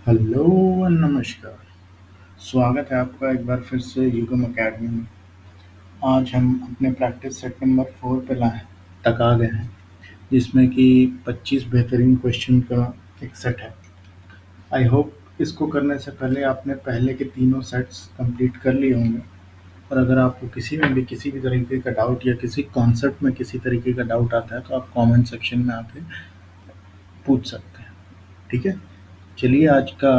Hello और नमस्कार। स्वागत है आपका एक बार फिर से युगम अकेडमी में। आज हम अपने प्रैक्टिस सेट नंबर 4 पे लाए तक आ गए हैं, जिसमें कि 25 बेहतरीन क्वेश्चन का एक सेट है। आई होप इसको करने से पहले आपने पहले के तीनों सेट्स कंप्लीट कर लिए होंगे। और अगर आपको किसी में भी किसी भी तरीके का डाउट या किसी कॉन्सेप्ट में किसी तरीके का डाउट आता है तो आप कमेंट सेक्शन में आके पूछ सकते हैं। ठीक है, चलिए आज का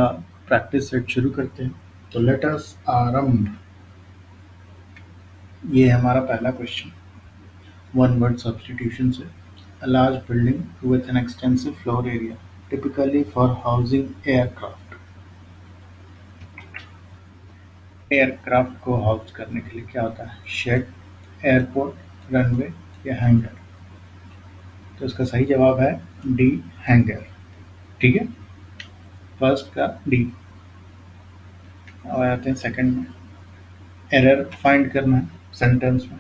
प्रैक्टिस सेट शुरू करते हैं। तो लेट अस आरंभ। ये है हमारा पहला क्वेश्चन, वन वर्ड सब्स्टिट्यूशन से। A large building with an extensive floor area, typically for housing aircraft. Aircraft को हाउस करने के लिए क्या होता है? शेड, एयरपोर्ट, रनवे या हैंगर? तो इसका सही जवाब है डी, हैंगर। ठीक है, फर्स्ट का डी। अब आ जाते हैं सेकंड में। एरर फाइंड करना है सेंटेंस में।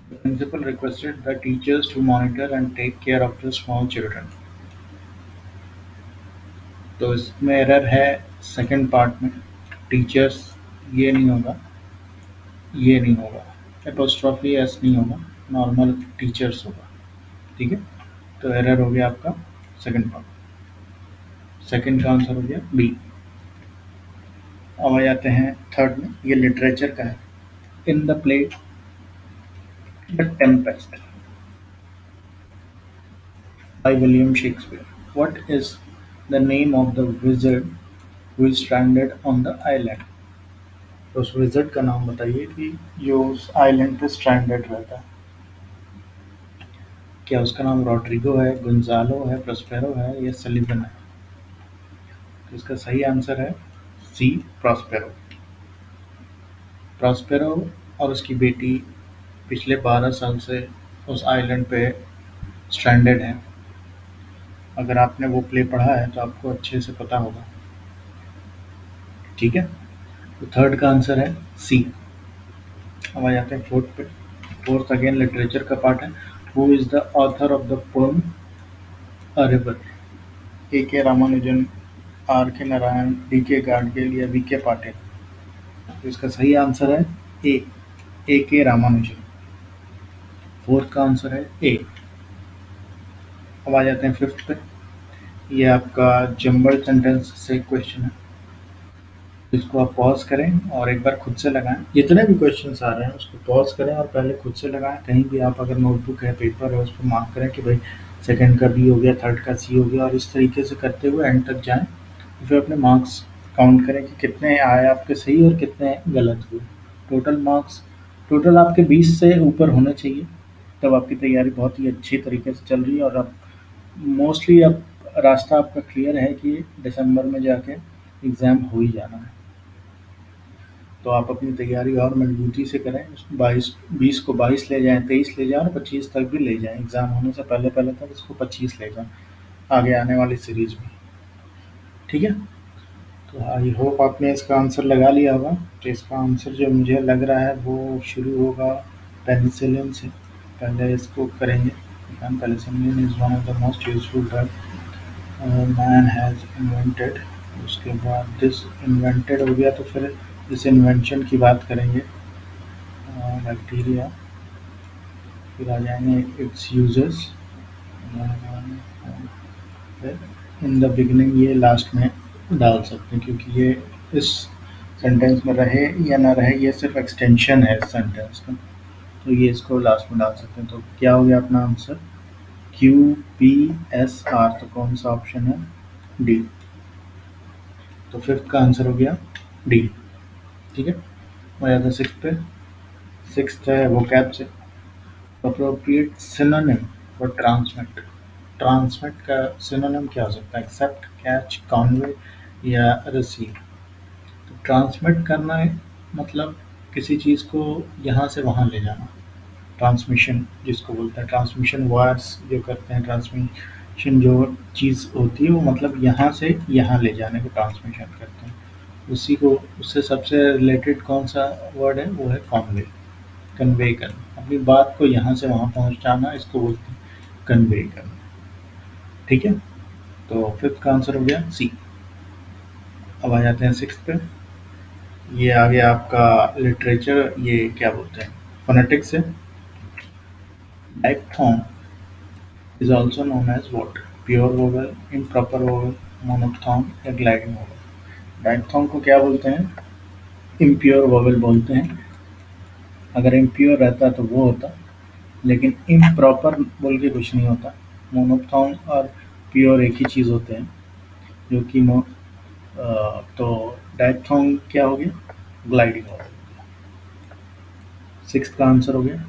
The principal requested the teachers to monitor and take care of the small children. तो इसमें एरर है सेकंड पार्ट में। टीचर्स ये नहीं होगा, ये नहीं होगा, एपोस्ट्रॉफी एस नहीं होगा, नॉर्मल टीचर्स होगा। ठीक है, तो एरर हो गया आपका सेकंड पार्ट। सेकंड का आंसर हो गया बी। अब आ जाते हैं थर्ड में। ये लिटरेचर का है। In the play the Tempest by William Shakespeare, what is the name of the wizard who is stranded on the island? तो उस विज़र्ड का नाम बताइए कि जो उस आइलैंड पे स्ट्रैंडेड रहता है। क्या उसका नाम रॉड्रिगो है, गोंजालो है, प्रोस्पेरो है या सलिवन है? तो इसका सही आंसर है सी, प्रॉस्पेरो। प्रॉस्पेरो और उसकी बेटी पिछले 12 साल से उस आइलैंड पे स्ट्रैंडेड हैं। अगर आपने वो प्ले पढ़ा है तो आपको अच्छे से पता होगा। ठीक है, तो थर्ड का आंसर है सी। अब आ जाते हैं फोर्थ पे। फोर्थ अगेन लिटरेचर का पार्ट है। Who is the author of the poem a river? A K Ramanujan, are के नारायण, डी के गाडगिल या वी के पाटिल? तो इसका सही आंसर है ए के रामानुजन। फोर्थ का आंसर है ए। अब आ जाते हैं फिफ्थ पे। ये आपका जम्बल सेंटेंस से क्वेश्चन है। इसको आप पॉज करें और एक बार खुद से लगाएं। जितने भी क्वेश्चंस आ रहे हैं उसको पॉज करें और पहले खुद से लगाएं। कहीं भी आप अगर नोटबुक है, पेपर है, उस पर मार्क करें कि भाई सेकंड का बी हो गया, थर्ड का सी हो गया, और इस तरीके से करते हुए एंड तक जाएं। फिर अपने मार्क्स काउंट करें कि कितने आए आपके सही और कितने गलत हुए। टोटल मार्क्स, टोटल आपके 20 से ऊपर होने चाहिए, तब आपकी तैयारी बहुत ही अच्छी तरीके से चल रही है। और अब मोस्टली अब रास्ता आपका क्लियर है कि दिसंबर में जाके एग्ज़ाम हो ही जाना है। तो आप अपनी तैयारी और मजबूती से करें। 20 को 22 ले जाएं, 23 ले जाएं और 25 तक भी ले जाएं। एग्ज़ाम होने से पहले पहले तक इसको 25 ले जाएं आगे आने वाली सीरीज में। ठीक है, तो आई होप आपने इसका आंसर लगा लिया होगा। तो इसका आंसर जो मुझे लग रहा है वो शुरू होगा पेनिसिलिन से। पहले इसको करेंगे। Penicillin is one of the most useful drug man has invented. उसके बाद दिस इन्वेंटेड हो गया तो फिर इस इन्वेंशन की बात करेंगे, बैक्टीरिया। फिर आ जाएंगे it's users, in the beginning ये लास्ट में डाल सकते हैं क्योंकि ये इस सेंटेंस में रहे या ना रहे ये सिर्फ एक्सटेंशन है इस सेंटेंस का। तो ये इसको लास्ट में डाल सकते हैं। तो क्या हो गया अपना आंसर? QPSR। तो कौन सा ऑप्शन है? डी। तो फिफ्थ का आंसर हो गया डी। ठीक है, हो जाता है सिक्स पे। सिक्स्थ है वोकैब से। Appropriate synonym for transmit. Transmit का सिनोनिम क्या हो सकता है? एक्सेप्ट, कैच, कॉन्वे या रिसीव? तो ट्रांसमिट करना है मतलब किसी चीज़ को यहाँ से वहाँ ले जाना। ट्रांसमिशन जिसको बोलते हैं, ट्रांसमिशन वायर्स जो करते हैं, ट्रांसमिशन जो चीज़ होती है वो मतलब यहाँ से यहाँ ले जाने को ट्रांसमिशन करते हैं। उसी को, उससे सबसे रिलेटेड कौन सा वर्ड है? वो है कॉन्वे। कन्वे करना, अपनी बात को यहाँ से वहाँ पहुँचाना, इसको बोलते हैं कन्वे करना। ठीक है, तो फिफ्थ का आंसर हो गया सी। अब आ जाते हैं सिक्स पे। ये आ गया आपका लिटरेचर, ये क्या बोलते हैं, फोनेटिक्स है। डायफ्थॉन्ग is also known as what? Pure vowel, improper vowel, monophthong या gliding vowel। डायफ्थॉन्ग को क्या बोलते हैं? इम्प्योर वोवेल बोलते हैं। अगर इम्प्योर रहता तो वो होता, लेकिन इम्प्रॉपर बोल के कुछ नहीं होता। मोनोप्थोंग और प्योर एक ही चीज़ होते हैं, जो कि तो डायप्थोंग क्या हो गया? ग्लाइडिंग हो गया। सिक्स का आंसर हो गया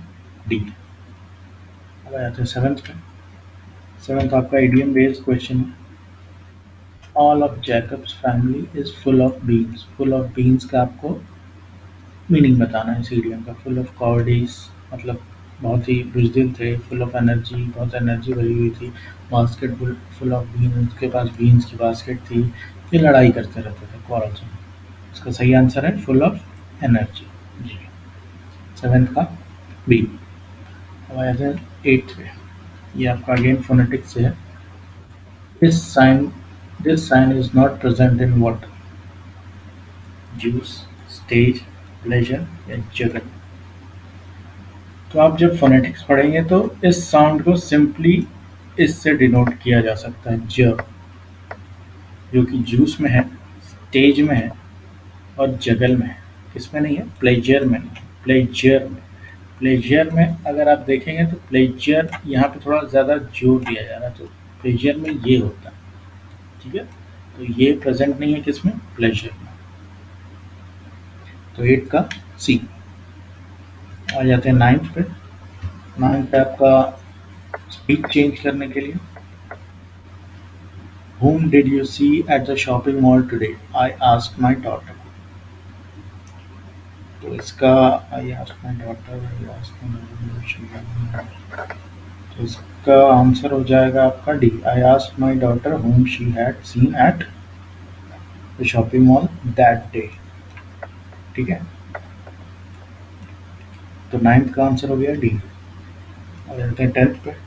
डी। अब आ जाते हैं सेवन्थ पे। सेवन्थ आपका इडियम बेस्ड क्वेश्चन है। All of Jacobs family is full of beans. Full of beans का आपको मीनिंग बताना है इस इडियम का। फुल ऑफ कॉवर्डिस मतलब बहुत ही बुज़दिल थे। फुल ऑफ एनर्जी, बहुत एनर्जी भरी हुई थी। बास्केट फुल ऑफ बीन्स, उनके पास बीन्स की बास्केट थी। ये लड़ाई करते रहते थे, क्वारल्स। इसका सही आंसर है फुल ऑफ एनर्जी। जी, सेवेंथ का बी। अब आ जाते हैं एट्थ पे। ये आपका अगेन फोनेटिक्स से है। This sign this sign is not present in what? Juice, stage, pleasure या जगत। तो आप जब फोनेटिक्स पढ़ेंगे तो इस साउंड को सिंपली इससे डिनोट किया जा सकता है, ज, जो कि जूस में है, स्टेज में है और जगल में है। किसमें नहीं है? प्लेजर में नहीं है। प्लेजर में। प्लेजर में अगर आप देखेंगे तो प्लेजर यहाँ पे थोड़ा ज़्यादा जोर दिया जा रहा है, तो प्लेजर में ये होता है। ठीक है, तो ये प्रेजेंट नहीं है किसमें? प्लेजर में। तो एट का सी। आ जाते हैं नाइन्थ पे। नाइन्थ पे आपका स्पीच चेंज करने के लिए। Whom did you see at the shopping mall today? I asked my daughter. तो इसका I asked my daughter, I asked my daughter, तो इसका आंसर हो जाएगा आपका D. I asked my daughter whom she had seen at the shopping mall that day। ठीक है, तो नाइन्थ का आंसर हो गया डी। अब चलते हैं टेंथ पे।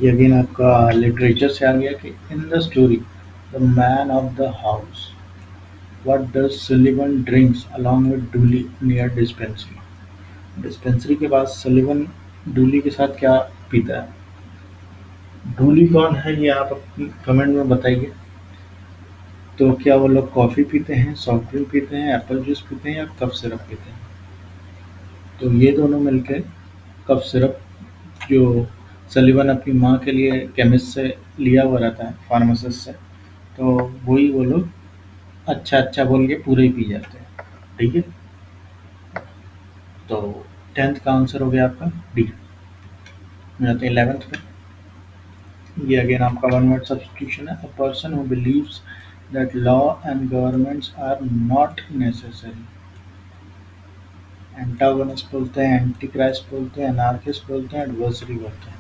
ये अगेन आपका लिटरेचर से आ गया कि in the story the man of the house what does Sullivan drinks along with Dooley near dispensary? Dispensary के पास सलिवन डूली के साथ क्या पीता है? डूली कौन है ये आप अपनी कमेंट में बताइए। तो क्या वो लोग कॉफ़ी पीते हैं, सॉफ्ट ड्रिंक पीते हैं, एप्पल जूस पीते हैं या कफ सिरप पीते हैं? तो ये दोनों मिलके कफ सिरप, जो सलिवन अपनी माँ के लिए केमिस्ट से लिया हुआ रहता है, फार्मासिस्ट से, तो वही वो लोग अच्छा अच्छा बोल के पूरे ही पी जाते हैं। ठीक है, तो टेंथ का आंसर हो गया आपका डी। जाते हैं इलेवेंथ पे। ये अगेन आपका वन वर्ड सब्स्टिट्यूशन है। A person who believes that law and governments are not necessary. Antagonist बोलते हैं, एंटी क्राइस्ट बोलते हैं, एनार्किस्ट बोलते हैं, एडवर्सरी बोलते हैं।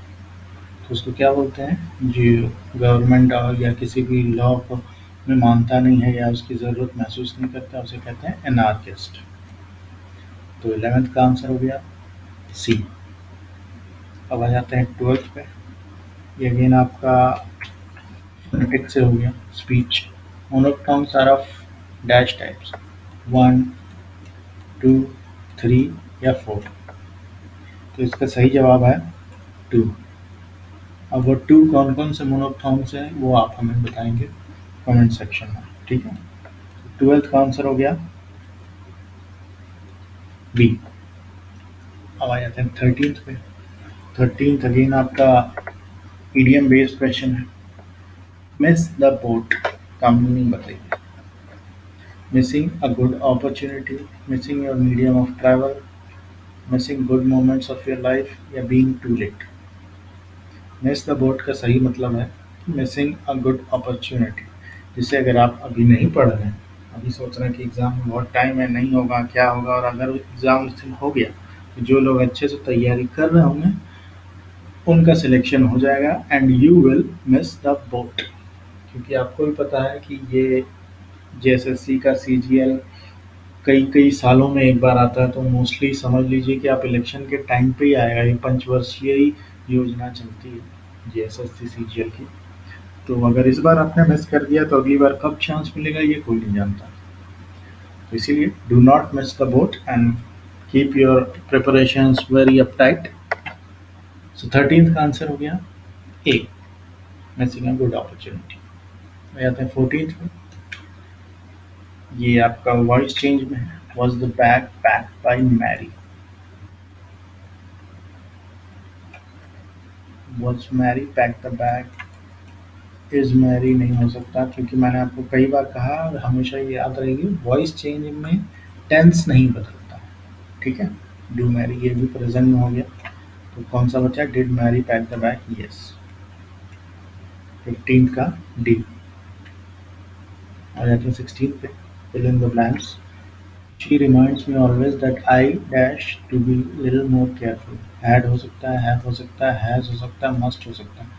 तो उसको क्या बोलते हैं? जो गवर्नमेंट या किसी भी लॉ को में मानता नहीं है या उसकी ज़रूरत महसूस नहीं करता, उसे कहते हैं एनार्किस्ट। तो इलेवेंथ का आंसर हो गया सी। अब आ जाते हैं ट्वेल्थ पे। ये अगेन आपका फोनेटिक्स से हो गया। Speech monophthongs are of dash types, one, two, three या फोर। तो इसका सही जवाब है टू। अब वो टू कौन कौन से मोनोफ्थोन्ग्स हैं वो आप हमें बताएंगे कमेंट सेक्शन में। ठीक है, ट्वेल्थ का आंसर हो गया बी। अब आ जाते हैं थर्टीन्थ पे। थर्टीन्थ अगेन आपका ईडीएम बेस्ड क्वेश्चन है। मिस द बोट का मीनिंग बताइए। Missing a good opportunity, missing your medium of travel, missing good moments of your life या being too late. Miss the boat का सही मतलब है मिसिंग अ गुड अपॉर्चुनिटी। जिसे अगर आप अभी नहीं पढ़ रहे हैं, अभी सोच रहे हैं कि एग्ज़ाम में बहुत टाइम है, नहीं होगा, क्या होगा, और अगर एग्ज़ाम हो गया तो जो लोग अच्छे से तैयारी कर रहे होंगे उनका सिलेक्शन हो जाएगा and you will miss the boat. क्योंकि आपको भी पता है कि ये जेएसएससी का सीजीएल कई कई सालों में एक बार आता है, तो मोस्टली समझ लीजिए कि आप इलेक्शन के टाइम पे ही आएगा। ये पंचवर्षीय ही योजना चलती है जेएसएससी सीजीएल की। तो अगर इस बार आपने मिस कर दिया तो अगली बार कब चांस मिलेगा ये कोई नहीं जानता। तो इसीलिए do not miss the boat and keep your preparations very uptight. So 13th का आंसर हो गया ए, मिसिंग अ गुड अपॉर्चुनिटी। आते हैं 14th में, ये आपका वॉइस चेंज में है। Was the bag packed by Mary? Was Mary pack the bag? Is Mary नहीं हो सकता, क्योंकि मैंने आपको कई बार कहा और हमेशा ये याद रहेगी, वॉइस चेंज में टेंस नहीं बदलता। ठीक है, डू मैरी ये भी प्रेजेंट में हो गया। तो कौन सा बचा? Did Mary pack the bag? Yes. 15 का डी। आ जाते हैं 16 पे, fill in the blanks. She reminds me always that I dash to be little more careful. Had हो सकता है, have हो सकता है, has हो सकता है, must हो सकता है।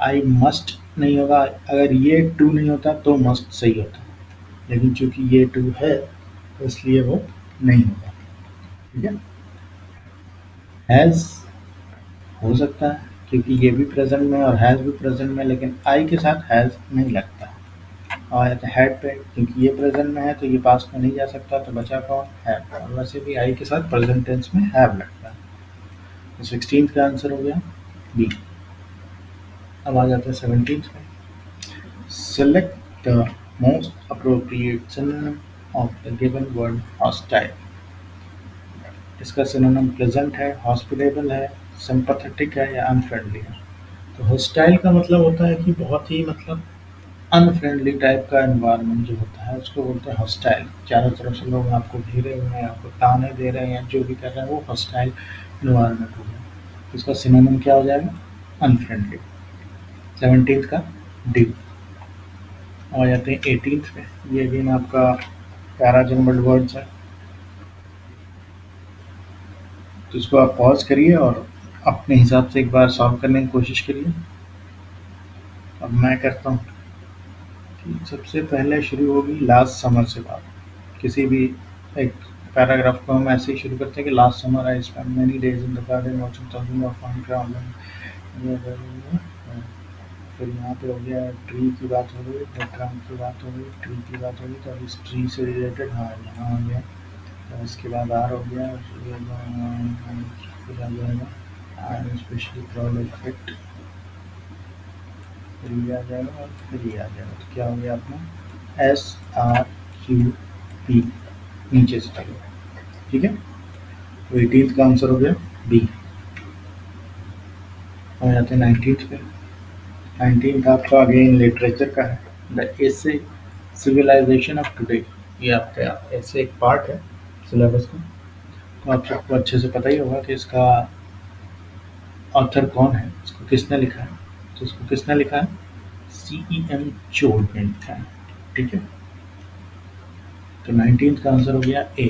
I must नहीं होगा, अगर ये to नहीं होता तो must सही होता, लेकिन चूंकि ये to है तो इसलिए वो नहीं होगा। ठीक है, has हो सकता है क्योंकि ये भी प्रेजेंट में और has भी प्रेजेंट में, लेकिन I के साथ has नहीं लगता। और हेड पे क्योंकि ये प्रेजेंट में है तो ये पास्ट में नहीं जा सकता, तो बचा कौन? हैव। और वैसे भी आई के साथ प्रेजेंट टेंस में हैव लगता है। तो 16th का आंसर हो गया बी। अब आ जाते हैं 17th में, select the most appropriate synonym of the given word hostile. इसका सिनोनिम प्लेजेंट है, हॉस्पिटेबल है, सिंपैथेटिक है या अनफ्रेंडली है। तो हॉस्टाइल का मतलब होता है कि बहुत ही मतलब अनफ्रेंडली टाइप का एनवायरनमेंट जो होता है उसको बोलते हैं हॉस्टाइल। चारों तरफ से लोग आपको घेरे हुए हैं, आपको ताने दे रहे हैं, जो भी कर रहे हैं वो हॉस्टाइल एनवायरनमेंट हो गया। इसका सिनोनिम क्या हो जाएगा? अनफ्रेंडली। 17th का डी। आ जाते हैं 18th पे, ये अगेन आपका प्यारा जम्बल्ड वर्ड्स है, तो इसको आप पॉज करिए और अपने हिसाब से एक बार सॉल्व करने की कोशिश करिए। अब मैं करता हूँ कि सबसे पहले शुरू होगी लास्ट समर से बात। किसी भी एक पैराग्राफ को हम ऐसे ही शुरू करते हैं कि last summer I spent many days in the garden watching thousand of fine crown. फिर यहाँ पे हो गया ट्री की बात हो गई, बैकग्राउंड की बात हो गई, ट्री की बात हो गई, तो अब इस ट्री से रिलेटेड हाँ यहाँ हो गया। तो इसके बाद आर हो गया, फिर आ जाएगा I am specially proud of it, फिर ये आ जाएगा और फिर ये आ जाएगा। तो क्या हो गया अपना एस आर क्यू पी नीचे से चलेगा। ठीक है, तो 18th का आंसर हो गया बी। हो जाते हैं 19th पे। 19th आपका अगेन लिटरेचर का है, the essay civilization of today. ये आपका ऐसे एक पार्ट है सिलेबस का, तो आप सबको अच्छे से पता ही होगा कि इसका ऑथर कौन है, इसको किसने लिखा है। तो इसको किसने लिखा है? CEM चोड ने लिखा है। ठीक है, तो 19th का आंसर हो गया ए।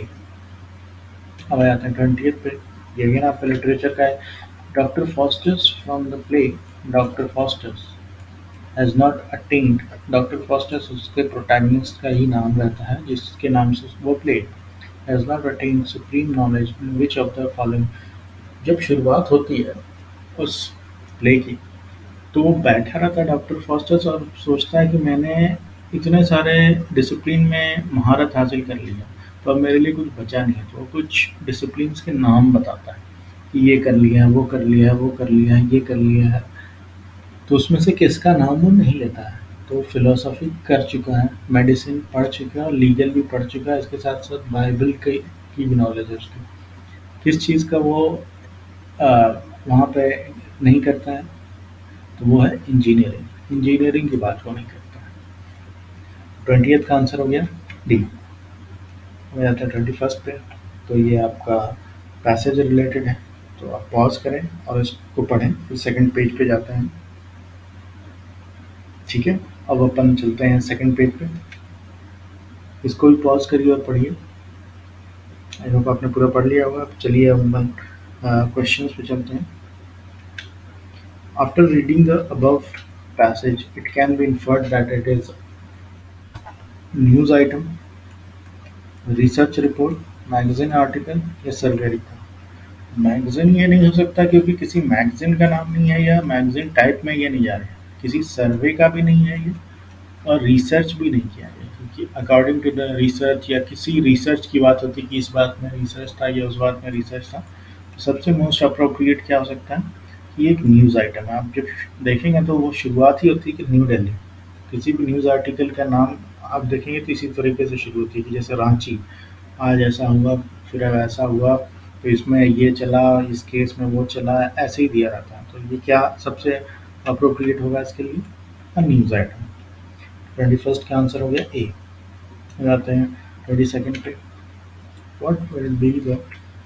अब आ जाते हैं 20th पे, ये अगेन आपका लिटरेचर का है, doctor fosters from the play doctor fosters has not attend. Doctor fosters उसके प्रोटैगनिस्ट का ही नाम रहता है जिसके नाम से वो play has not attend supreme knowledge in which of the following. जब शुरुआत होती है उस प्ले की तो वो बैठा रहता है डॉक्टर फॉस्टर्स और सोचता है कि मैंने इतने सारे डिसिप्लिन में महारत हासिल कर ली है, तो अब मेरे लिए कुछ बचा नहीं है। तो वो कुछ डिसिप्लिन्स के नाम बताता है कि ये कर लिया है, वो कर लिया है, वो कर लिया है, ये कर लिया है। तो उसमें से किसका नाम वो नहीं लेता है। तो फिलोसफी कर चुका है, मेडिसिन पढ़ चुका है और लीगल भी पढ़ चुका है, इसके साथ साथ बाइबल की भी नॉलेज है उसकी। किस चीज़ का वो वहाँ पे नहीं करता है, तो वो है इंजीनियरिंग। इंजीनियरिंग की बात वो नहीं करता है। 20th का आंसर हो गया डी। हो जाता है 21st पे, तो ये आपका पैसेज रिलेटेड है, तो आप पॉज करें और इसको पढ़ें, फिर सेकंड पेज पे जाते हैं। ठीक है, अब अपन चलते हैं सेकंड पेज पे, इसको भी पॉज करिए और पढ़िए। आई होप आपने पूरा पढ़ लिया होगा। चलिए अब अपन क्वेश्चंस पे चलते हैं। After reading the above passage, it can be inferred that it is news item, research report, magazine article या सर्वे रिपोर्ट। मैगजीन ये नहीं हो सकता क्योंकि किसी मैगजीन का नाम नहीं है या मैगजीन टाइप में ये नहीं जा रहे हैं। किसी सर्वे का भी नहीं है ये, और रिसर्च भी नहीं किया गया, क्योंकि अकॉर्डिंग टू द रिसर्च या किसी रिसर्च की बात होती है कि इस बात में रिसर्च था या उस बात में रिसर्च था, तो सबसे मोस्ट अप्रोप्रिएट क्या हो सकता है कि एक न्यूज़ आइटम है। आप जब देखेंगे तो वो शुरुआत ही होती है कि न्यू दिल्ली, किसी भी न्यूज़ आर्टिकल का नाम आप देखेंगे तो इसी तरीके से शुरू होती है कि जैसे रांची, आज ऐसा हुआ, फिर अब ऐसा हुआ, तो इसमें ये चला, इस केस में वो चला, ऐसे ही दिया रहता है। तो ये क्या सबसे अप्रोप्रिएट होगा इसके लिए? News item. 21st का आंसर हो गया ए। जाते हैं 22nd पे। What will be the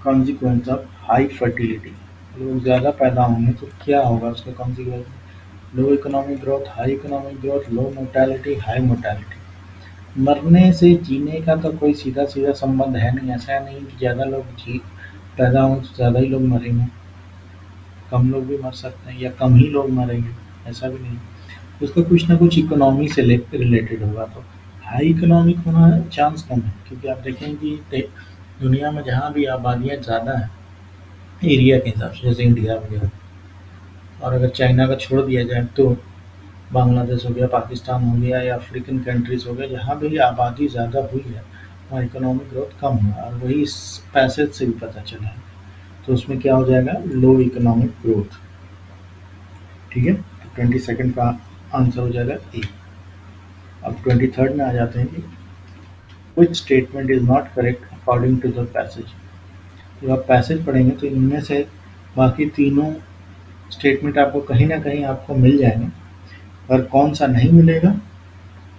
consequence of high fertility? लोग ज़्यादा पैदा होंगे तो क्या होगा उसका consequence? Low economic growth, high economic growth, low mortality, high mortality. मरने से जीने का तो कोई सीधा सीधा संबंध है नहीं। ऐसा नहीं कि ज़्यादा लोग जी पैदा हों तो ज़्यादा ही लोग मरेंगे, कम लोग भी मर सकते हैं या कम ही लोग मरेंगे, ऐसा भी नहीं। उसका कुछ ना कुछ इकोनॉमी से रिलेटेड होगा, तो हाई इकोनॉमिक होना चांस कम है, क्योंकि आप देखें कि दुनिया में जहाँ भी आबादियाँ ज़्यादा हैं एरिया के हिसाब से, जैसे इंडिया वगैरह, और अगर चाइना का छोड़ दिया जाए तो बांग्लादेश हो गया, पाकिस्तान हो गया या अफ्रीकन कंट्रीज हो गया, जहाँ भी आबादी ज़्यादा हुई है वहाँ इकोनॉमिक ग्रोथ कम हुआ, और वही इस पैसेज से भी पता चला है। तो उसमें क्या हो जाएगा? लो इकोनॉमिक ग्रोथ। ठीक है, तो 22nd का आंसर हो जाएगा ए। अब 23rd में आ जाते हैं कि which statement is not correct according to the passage? जब आप पैसेज पढ़ेंगे तो इनमें से बाकी तीनों स्टेटमेंट आपको कहीं ना कहीं आपको मिल जाएंगे, और कौन सा नहीं मिलेगा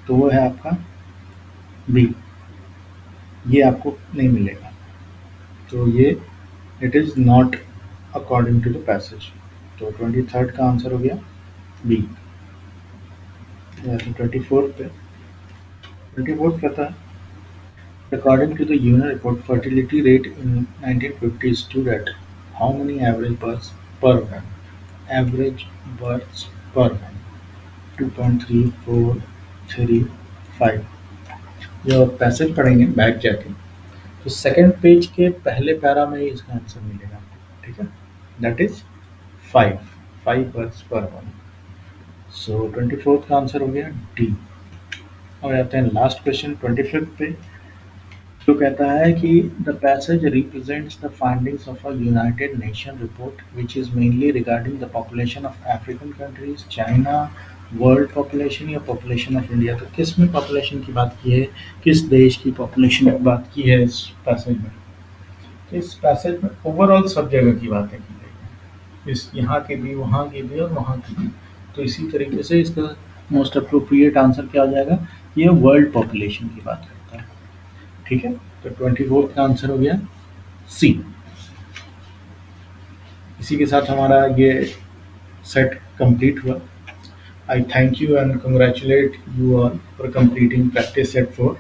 तो वो है आपका बी, ये आपको नहीं मिलेगा। तो ये it is not according to the passage. तो 23rd का आंसर हो गया बी। 24th पे, 24th कहता है according to the UN report, fertility rate in 1950 stood at how many average births per woman? Average births per woman 2.3, 4, 3, 5। जब आप passage पढ़ेंगे बैक जाके तो सेकंड पेज के पहले पैरा में ही इसका आंसर मिलेगा आपको। ठीक है, दैट इज 5, 5 बर्थ्स पर वन। सो 24th का आंसर हो गया डी। और आते हैं लास्ट क्वेश्चन 25th पे, जो कहता है कि the passage represents the findings of a United nation report which is mainly regarding the population of African countries, China, world population या पॉपुलेशन ऑफ इंडिया। तो किस में पॉपुलेशन की बात की है, किस देश की पॉपुलेशन की बात की है इस पैसेज में? तो इस पैसेज में ओवरऑल सब जगह की बातें की गई हैं, इस यहाँ की भी, वहाँ की भी और वहाँ की भी। तो इसी तरीके से इसका मोस्ट अप्रोप्रिएट आंसर क्या हो जाएगा? ये वर्ल्ड पॉपुलेशन की बात करता है। ठीक है, तो 24th का आंसर हो गया सी। इसी के साथ हमारा ये सेट कंप्लीट हुआ। आई thank you and congratulate you all for completing practice set 4।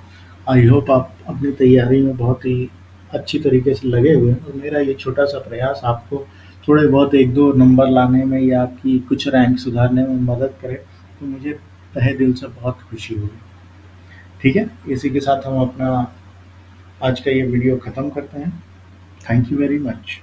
I hope आप अपनी तैयारी में बहुत ही अच्छी तरीके से लगे हुए हैं, और मेरा ये छोटा सा प्रयास आपको थोड़े बहुत एक दो नंबर लाने में या आपकी कुछ रैंक सुधारने में मदद करे, तो मुझे तहे दिल से बहुत खुशी होगी। ठीक है, इसी के साथ हम अपना आज का ये वीडियो ख़त्म करते हैं। Thank you very much.